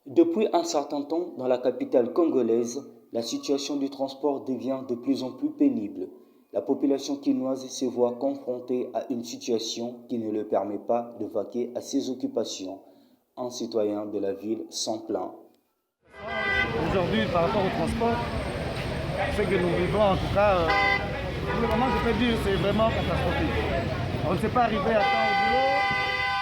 Depuis un certain temps, dans la capitale congolaise, la situation du transport devient de plus en plus pénible. La population quinoise se voit confrontée à une situation qui ne lui permet pas de vaquer à ses occupations. Un citoyen de la ville s'en plaint. Aujourd'hui, par rapport au transport, ce que nous vivons, en tout cas, pour le moment, je peux dire que c'est vraiment catastrophique. On ne s'est pas arrivé à temps au boulot.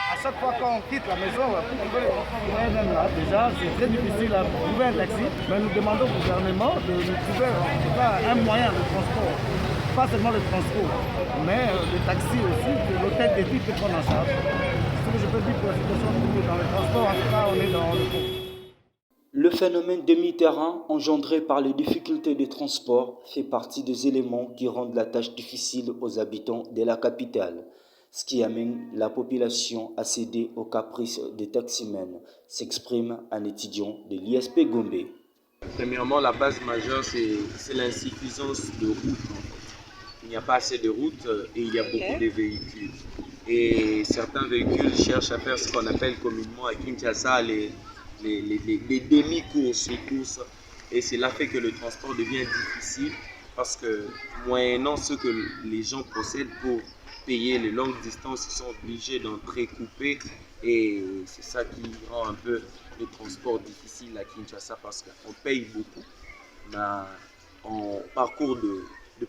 À chaque fois qu'on quitte la maison, pour trouver les transports moyens là, déjà, c'est très difficile à trouver un taxi. Mais nous demandons au gouvernement de nous trouver en tout cas un moyen de transport. Pas seulement le transport, mais le taxi aussi, que l'hôtel de ville peut prendre en charge. Ce que je peux dire pour la situation dans le transport, en tout cas, on est dans le fond. Le phénomène demi-terrain engendré par les difficultés de transport fait partie des éléments qui rendent la tâche difficile aux habitants de la capitale, ce qui amène la population à céder aux caprices des taximens, s'exprime un étudiant de l'ISP Gombe. Premièrement, la base majeure, c'est l'insuffisance de routes. Il n'y a pas assez de routes et il y a beaucoup de véhicules. Et certains véhicules cherchent à faire ce qu'on appelle communément à Kinshasa les demi-courses, les courses. Et cela fait que le transport devient difficile parce que moyennant ce que les gens possèdent pour payer les longues distances, ils sont obligés d'en précouper. Et c'est ça qui rend un peu le transport difficile à Kinshasa parce qu'on paye beaucoup, mais on parcourt de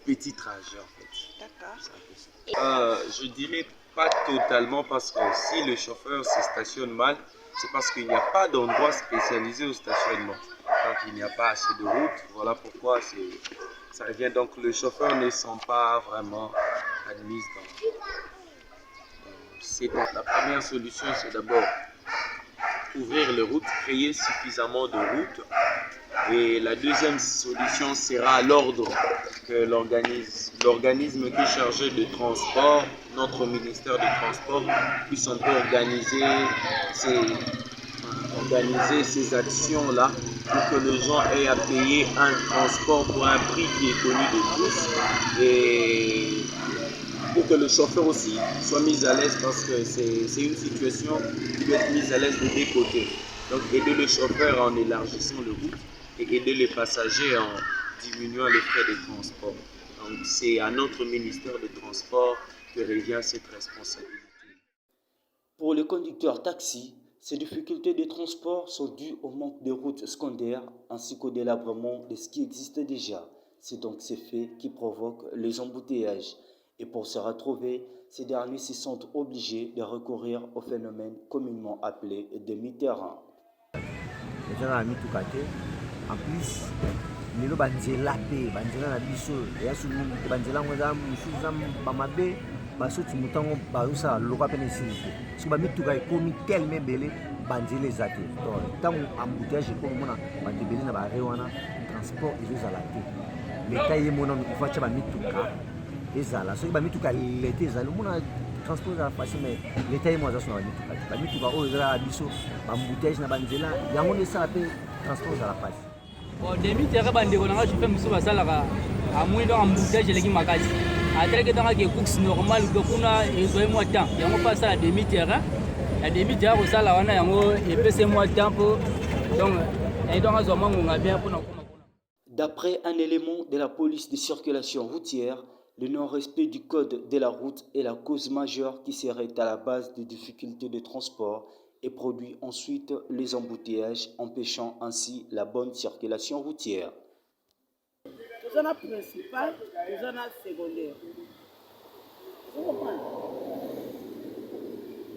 petits trajets en fait. D'accord. Je dirais pas totalement parce que si le chauffeur se stationne mal, c'est parce qu'il n'y a pas d'endroit spécialisé au stationnement. Donc il n'y a pas assez de route, voilà pourquoi ça revient. Donc le chauffeur ne sent pas vraiment admis la première solution, c'est d'abord ouvrir les routes, créer suffisamment de routes. Et la deuxième solution sera l'ordre que l'organisme qui est chargé de transport, notre ministère du Transport, puisse un peu organiser ces actions-là pour que les gens aient à payer un transport pour un prix qui est connu de tous et pour que le chauffeur aussi soit mis à l'aise parce que c'est une situation qui doit être mise à l'aise de deux côtés. Donc aider le chauffeur en élargissant le route et aider les passagers en diminuant les frais de transport. Donc c'est à notre ministère des Transports que revient cette responsabilité. Pour les conducteurs taxi, ces difficultés de transport sont dues au manque de routes secondaires ainsi qu'au délabrement de ce qui existe déjà. C'est donc ces faits qui provoquent les embouteillages. Et pour se retrouver, ces derniers se sentent obligés de recourir au phénomène communément appelé demi-terrain. En plus, lelo banzela pe banzela na biso ya sulu banzela ngweza musuza bamabe basoti mutango barusa loka pene silike so bamituka ekomi tellement belé banzela ezate tango embouteillage ko mona bandebele na bare wana transport ezozala te leta ye mona ifacha bamituka ezala so bamituka leta ezala mona transport ezala facile mais leta ye mona zaso na bamituka oyo ezala biso bambouteillage na banzela yango nesala pe transport ezala facile. Bon, demi-terrain, je fais un peu ça, à moins d'embouteillage, je makasi. Après que dans la course normale, ils ont moins de temps. Il y a pas ça, la demi-terrain. La demi-terrain, ça, là, on a un moins de temps pour. Donc, et donc, on a bien pour nous. D'après un élément de la police de circulation routière, le non-respect du code de la route est la cause majeure qui serait à la base des difficultés de transport et produit ensuite les embouteillages, empêchant ainsi la bonne circulation routière. Zona principal, zona secondaire.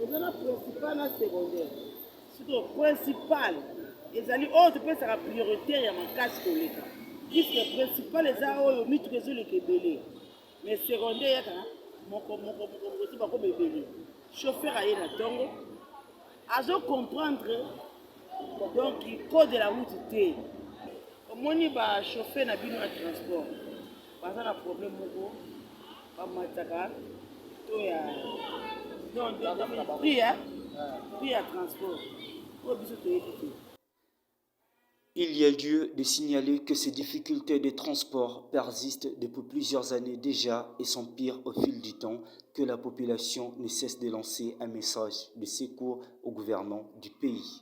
Zona principal na secondaire. Surtout principal, les alliés autres peut être prioritaire à mon casque collectif. Puisque principal les a mis tous les kebele. Mais secondaire, mon côté pas comme bébé. Chauffeur a na tongo. Azo comprendre donc il code de la route té. Moni ba chauffeur na bino na transport. Pas un problème moko ba mataka to ya non prix à transport. Ko biso to yeki. Il y a lieu de signaler que ces difficultés de transport persistent depuis plusieurs années déjà et s'empirent au fil du temps, que la population ne cesse de lancer un message de secours au gouvernement du pays.